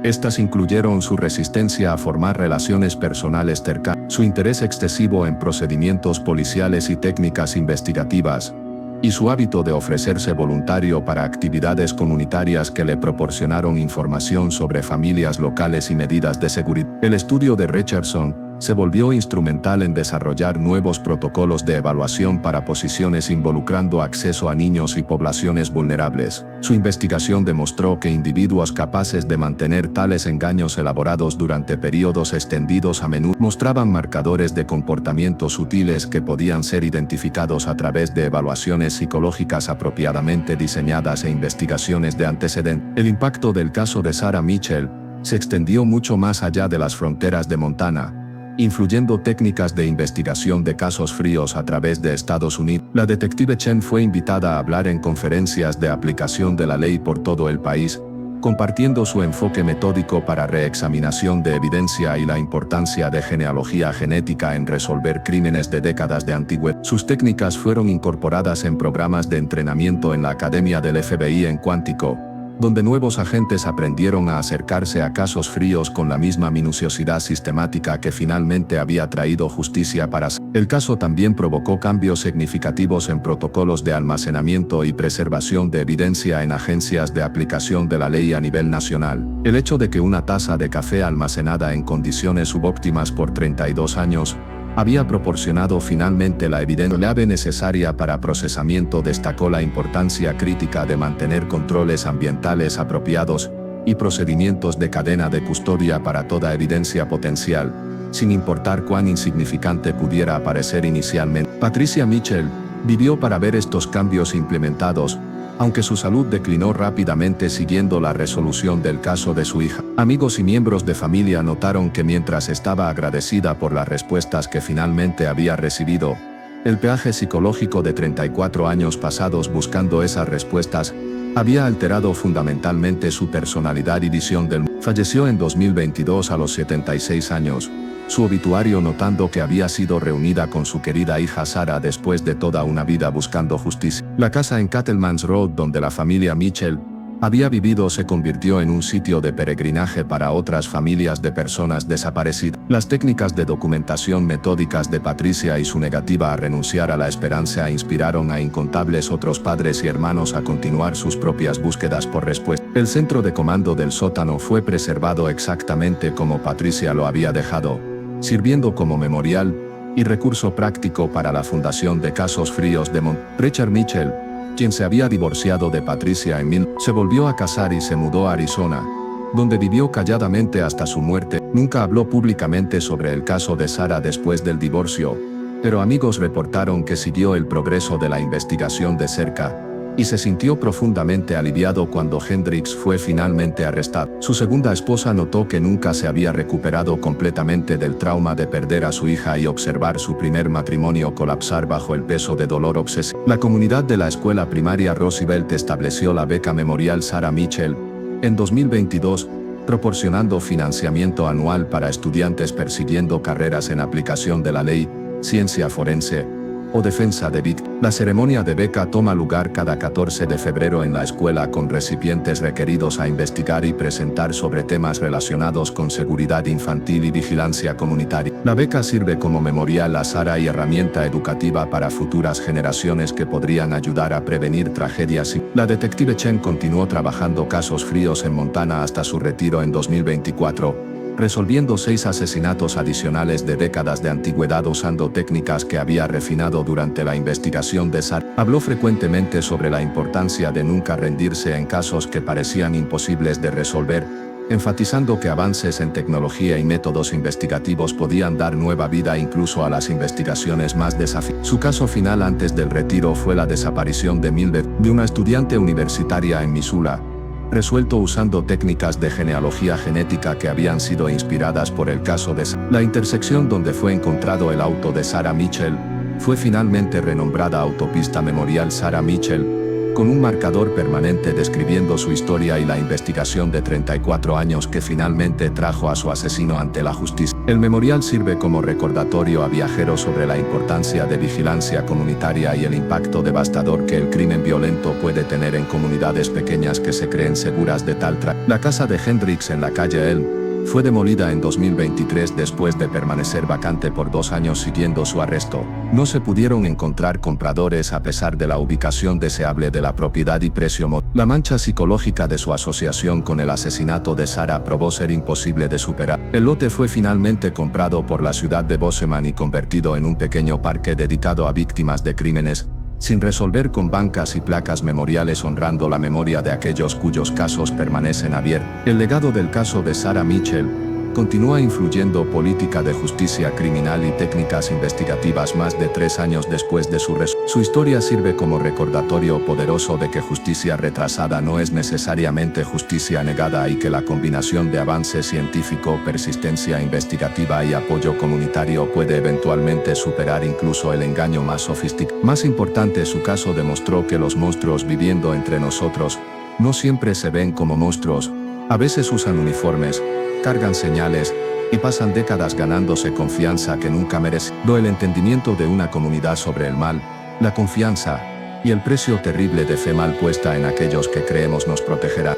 Estas incluyeron su resistencia a formar relaciones personales cercanas, su interés excesivo en procedimientos policiales y técnicas investigativas, y su hábito de ofrecerse voluntario para actividades comunitarias que le proporcionaron información sobre familias locales y medidas de seguridad. El estudio de Richardson se volvió instrumental en desarrollar nuevos protocolos de evaluación para posiciones involucrando acceso a niños y poblaciones vulnerables. Su investigación demostró que individuos capaces de mantener tales engaños elaborados durante periodos extendidos a menudo mostraban marcadores de comportamiento sutiles que podían ser identificados a través de evaluaciones psicológicas apropiadamente diseñadas e investigaciones de antecedentes. El impacto del caso de Sarah Mitchell se extendió mucho más allá de las fronteras de Montana, influyendo técnicas de investigación de casos fríos a través de Estados Unidos. La detective Chen fue invitada a hablar en conferencias de aplicación de la ley por todo el país, compartiendo su enfoque metódico para reexaminación de evidencia y la importancia de genealogía genética en resolver crímenes de décadas de antigüedad. Sus técnicas fueron incorporadas en programas de entrenamiento en la Academia del FBI en Cuántico, donde nuevos agentes aprendieron a acercarse a casos fríos con la misma minuciosidad sistemática que finalmente había traído justicia para sí. El caso también provocó cambios significativos en protocolos de almacenamiento y preservación de evidencia en agencias de aplicación de la ley a nivel nacional. El hecho de que una taza de café almacenada en condiciones subóptimas por 32 años había proporcionado finalmente la evidencia clave necesaria para procesamiento destacó la importancia crítica de mantener controles ambientales apropiados y procedimientos de cadena de custodia para toda evidencia potencial, sin importar cuán insignificante pudiera parecer inicialmente. Patricia Mitchell vivió para ver estos cambios implementados, aunque su salud declinó rápidamente siguiendo la resolución del caso de su hija. Amigos y miembros de familia notaron que mientras estaba agradecida por las respuestas que finalmente había recibido, el peaje psicológico de 34 años pasados buscando esas respuestas había alterado fundamentalmente su personalidad y visión del mundo. Falleció en 2022 a los 76 años. Su obituario notando que había sido reunida con su querida hija Sarah después de toda una vida buscando justicia. La casa en Cattleman's Road donde la familia Mitchell había vivido se convirtió en un sitio de peregrinaje para otras familias de personas desaparecidas. Las técnicas de documentación metódicas de Patricia y su negativa a renunciar a la esperanza inspiraron a incontables otros padres y hermanos a continuar sus propias búsquedas por respuesta. El centro de comando del sótano fue preservado exactamente como Patricia lo había dejado, sirviendo como memorial y recurso práctico para la Fundación de Casos Fríos de Richard Mitchell, quien se había divorciado de Patricia se volvió a casar y se mudó a Arizona, donde vivió calladamente hasta su muerte. Nunca habló públicamente sobre el caso de Sarah después del divorcio, pero amigos reportaron que siguió el progreso de la investigación de cerca, y se sintió profundamente aliviado cuando Hendricks fue finalmente arrestado. Su segunda esposa notó que nunca se había recuperado completamente del trauma de perder a su hija y observar su primer matrimonio colapsar bajo el peso de dolor obsesivo. La comunidad de la escuela primaria Roosevelt estableció la beca memorial Sarah Mitchell en 2022, proporcionando financiamiento anual para estudiantes persiguiendo carreras en aplicación de la ley, ciencia forense o defensa de víctimas. La ceremonia de beca toma lugar cada 14 de febrero en la escuela con recipientes requeridos a investigar y presentar sobre temas relacionados con seguridad infantil y vigilancia comunitaria. La beca sirve como memorial a Sarah y herramienta educativa para futuras generaciones que podrían ayudar a prevenir tragedias. La detective Chen continuó trabajando casos fríos en Montana hasta su retiro en 2024. Resolviendo 6 asesinatos adicionales de décadas de antigüedad usando técnicas que había refinado durante la investigación de Sarah. Habló frecuentemente sobre la importancia de nunca rendirse en casos que parecían imposibles de resolver, enfatizando que avances en tecnología y métodos investigativos podían dar nueva vida incluso a las investigaciones más desafiantes. Su caso final antes del retiro fue la desaparición de Mildred, de una estudiante universitaria en Missoula, resuelto usando técnicas de genealogía genética que habían sido inspiradas por el caso de Sarah. La intersección donde fue encontrado el auto de Sarah Mitchell fue finalmente renombrada Autopista Memorial Sarah Mitchell, con un marcador permanente describiendo su historia y la investigación de 34 años que finalmente trajo a su asesino ante la justicia. El memorial sirve como recordatorio a viajeros sobre la importancia de vigilancia comunitaria y el impacto devastador que el crimen violento puede tener en comunidades pequeñas que se creen seguras de tal tragedia. La casa de Hendricks en la calle Elm Fue demolida en 2023 después de permanecer vacante por 2 años siguiendo su arresto. No se pudieron encontrar compradores a pesar de la ubicación deseable de la propiedad y precio módico. La mancha psicológica de su asociación con el asesinato de Sara probó ser imposible de superar. El lote fue finalmente comprado por la ciudad de Bozeman y convertido en un pequeño parque dedicado a víctimas de crímenes, sin resolver, con bancas y placas memoriales honrando la memoria de aquellos cuyos casos permanecen abiertos. El legado del caso de Sarah Mitchell continúa influyendo política de justicia criminal y técnicas investigativas más de 3 años después de su resolución. Su historia sirve como recordatorio poderoso de que justicia retrasada no es necesariamente justicia negada y que la combinación de avance científico, persistencia investigativa y apoyo comunitario puede eventualmente superar incluso el engaño más sofisticado. Más importante, su caso demostró que los monstruos viviendo entre nosotros no siempre se ven como monstruos. A veces usan uniformes, cargan señales y pasan décadas ganándose confianza que nunca merecen. El entendimiento de una comunidad sobre el mal, la confianza y el precio terrible de fe mal puesta en aquellos que creemos nos protegerá.